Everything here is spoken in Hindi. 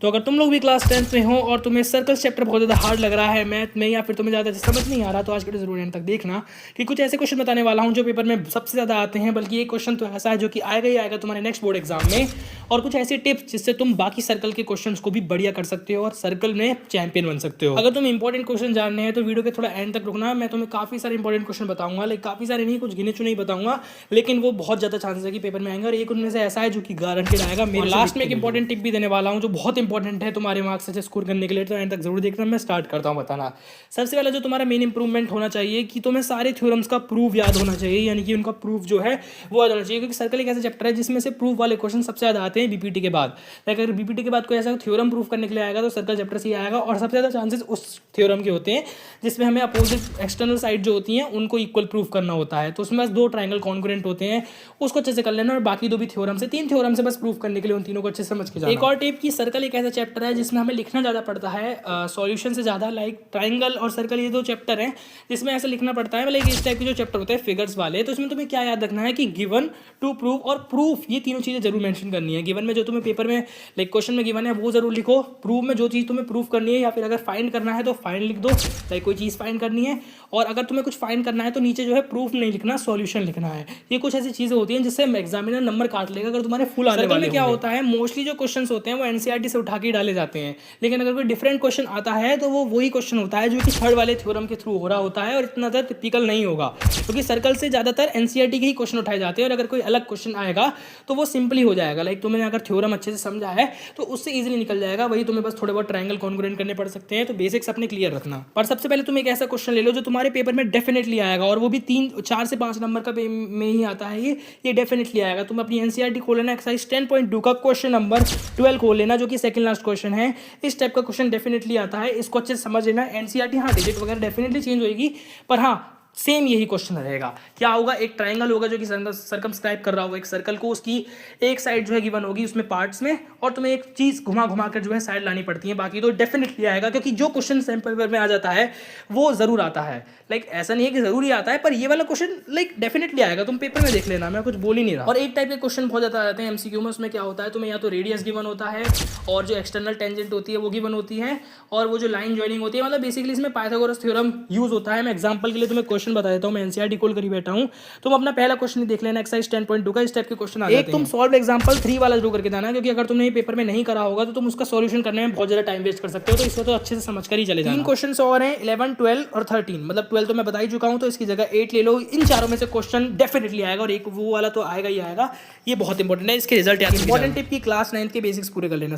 तो अगर तुम लोग भी क्लास 10th में हो और तुम्हें सर्कल्स चैप्टर बहुत ज़्यादा हार्ड लग रहा है मैथ में, या फिर तुम्हें ज़्यादा समझ नहीं आ रहा, तो आज के ज़रूर एंड तक देखना कि कुछ ऐसे क्वेश्चन बताने वाला हूं जो पेपर में सबसे ज़्यादा आते हैं। बल्कि एक क्वेश्चन तो ऐसा है जो कि आएगा ही आएगा तुम्हारे नेक्स्ट बोर्ड एग्जाम में, और कुछ ऐसे टिप्स जिससे तुम बाकी सर्कल के क्वेश्चन को भी बढ़िया कर सकते हो और सर्कल में चैंपियन बन सकते हो। अगर तुम इंपॉर्टेंट क्वेश्चन जानने हैं तो वीडियो के थोड़ा एंड तक रुकना। मैं तुम्हें काफ़ी सारे इंपॉर्टेंट क्वेश्चन बताऊंगा, लाइक काफ़ी सारे नहीं, कुछ गिने चुने ही बताऊंगा, लेकिन वो बहुत ज़्यादा चांसेस है कि पेपर में आएंगे, और एक उनमें से ऐसा है जो कि गारंटेड आएगा। मेरे लास्ट में एक इंपॉर्टेंट टिप भी देने वाला हूँ जो बहुत इंपॉर्टेंट है तुम्हारे मार्क्स अच्छे स्कोर करने के लिए, तो एंड तक जरूर देखना। मैं स्टार्ट करता हूँ बताना। सबसे पहले जो तुम्हारा मेन इंप्रूवमेंट होना चाहिए कि तुम्हें सारे थ्योरम्स का प्रूफ याद होना चाहिए, यानी कि उनका प्रूफ जो है वो याद होना चाहिए, क्योंकि सर्कल एक ऐसा चैप्टर है जिसमें से प्रूफ वाले क्वेश्चन सबसे ज़्यादा आते हैं बीपीटी के बाद। अगर बीपीटी के बाद कोई ऐसा थ्योरम प्रूफ करने के लिए आएगा तो सर्कल चैप्टर से ही आएगा, और सबसे ज़्यादा चांसेस उस थ्योरम के होते हैं जिसमें हमें अपोजिट एक्सटर्नल साइड जो होती हैं उनको इक्वल प्रूफ करना होता है। तो उसमें बस 2 ट्रायंगल कॉन्ग्रुएंट होते हैं, उसको अच्छे से कर लेना, और बाकी 2 भी थ्योरम से 3 थ्योरम से बस प्रूफ करने के लिए उन तीनों को अच्छे से समझ के जाना। एक और टिप की सर्कल एक ऐसा चैप्टर है जिसमें हमें लिखना ज़्यादा पड़ता है सॉल्यूशन से ज़्यादा। लाइक ट्राइंगल और सर्कल ये 2 चैप्टर हैं जिसमें ऐसा लिखना पड़ता है। लाइक इस टाइप के जो चैप्टर होते हैं फिगर्स वाले, तो इसमें तुम्हें क्या याद रखना है कि गिवन, टू प्रूफ और प्रूफ, ये तीनों चीज़ें जरूर मेंशन करनी है। गिवन में जो तुम्हें पेपर में लाइक क्वेश्चन में गिवन है वो जरूर लिखो, प्रूफ में जो चीज़ तुम्हें प्रूफ करनी है, या फिर अगर फाइंड करना है तो फाइंड लिख दो, लाइक कोई चीज़ फाइंड करनी है। और अगर तुम्हें कुछ फाइंड करना है तो नीचे जो है प्रूफ नहीं लिखना, सॉल्यूशन लिखना है। ये कुछ ऐसी चीज़ें होती हैं जिससे एग्जामिनर नंबर काट लेगा अगर तुम्हारे फुल आने वाले। क्या होता है, मोस्टली जो क्वेश्चन होते हैं वो एनसीईआरटी से उठा के डाले जाते हैं, लेकिन अगर कोई डिफरेंट क्वेश्चन आता है तो वो वही क्वेश्चन होता है जो कि थर्ड वाले थ्योरम के थ्रू हो रहा होता है, और इतना ज़्यादा टिपिकल नहीं होगा, क्योंकि सर्कल से ज़्यादातर एनसीईआरटी के ही क्वेश्चन उठाए जाते हैं। और अगर कोई अलग क्वेश्चन आएगा तो वो सिंपली हो जाएगा, लाइक तुमने अगर थ्योरम अच्छे से समझा है तो उससे इजीली निकल जाएगा। वही तुम्हें बस थोड़े बहुत ट्रायंगल कॉन्ग्रुएंट करने पड़ सकते हैं, तो बेसिक्स अपने क्लियर रखना। पर सबसे पहले तुम एक ऐसा क्वेश्चन ले लो जो तुम्हारे पेपर में डेफिनेटली आएगा, और वो भी 4 से 5 नंबर का में ही आता है। ये डेफिनेटली आएगा। तुम अपनी एनसीईआरटी खोल लेना, एक्सरसाइज 10.2 का क्वेश्चन नंबर 12 खोल लेना, जो कि सेकंड लास्ट क्वेश्चन है। इस टाइप का क्वेश्चन डेफिनेटली आता है, इसको अच्छे से समझ लेना। एनसीईआरटी हाँ डिजिट वगैरह डेफिनेटली चेंज होगी, पर हाँ सेम यही क्वेश्चन रहेगा। क्या होगा, एक ट्रायंगल होगा जो कि सर्कमस्क्राइब कर रहा होगा एक सर्कल को, उसकी एक साइड जो है गिवन होगी उसमें पार्ट्स में, और तुम्हें एक चीज़ घुमा घुमा कर जो है साइड लानी पड़ती है। बाकी तो डेफिनेटली आएगा, क्योंकि जो क्वेश्चन सैंपल पेपर में आ जाता है वो ज़रूर आता है। लाइक ऐसा नहीं है कि ज़रूरी आता है, पर ये वाला क्वेश्चन लाइक डेफिनेटली आएगा। तुम पेपर में देख लेना, मैं कुछ बोल ही नहीं रहा। और एक टाइप के क्वेश्चन बहुत ज़्यादा आते हैं एमसीक्यू में। उसमें क्या होता है, तुम्हें या तो रेडियस गिवन होता है, और जो एक्सटर्नल टेंजेंट होती है वो गिवन होती है, और वो जो लाइन ज्वाइनिंग होती है, मतलब बेसिकली इसमें पाइथागोरस थ्योरम यूज होता है। मैं एग्जांपल के लिए तुम्हें क्वेश्चन बता देता हूँ, मैं एनसीईआरटी खोल कर ही बैठा हूँ। तुम अपना पहला क्वेश्चन देख लेना, एक्सरसाइज 10.2 का। इस टाइप के क्वेश्चन आ जाते हैं। एक तुम सॉल्व एग्जांपल 3 वाला जरूर करके जाना, क्योंकि अगर तुमने पेपर में नहीं करा होगा तो तुम उसका सॉल्यूशन करने में बहुत ज़्यादा टाइम वेस्ट कर सकते हो, तो इसको तो अच्छे से समझ कर ही चले जाना। 3 क्वेश्चन और हैं, 11, 12 और 13। मतलब 12 तो मैं बता ही चुका हूँ, तो इसकी जगह 8 ले लो। इन चारों में से क्वेश्चन डेफिनेटली आएगा, और एक वो वाला तो आएगा ही आएगा। ये बहुत इंपॉर्टेंट है, इसके रिजल्ट याद। इंपॉर्टेंट टिप की क्लास 9 के बेसिक्स पूरे कर लेना।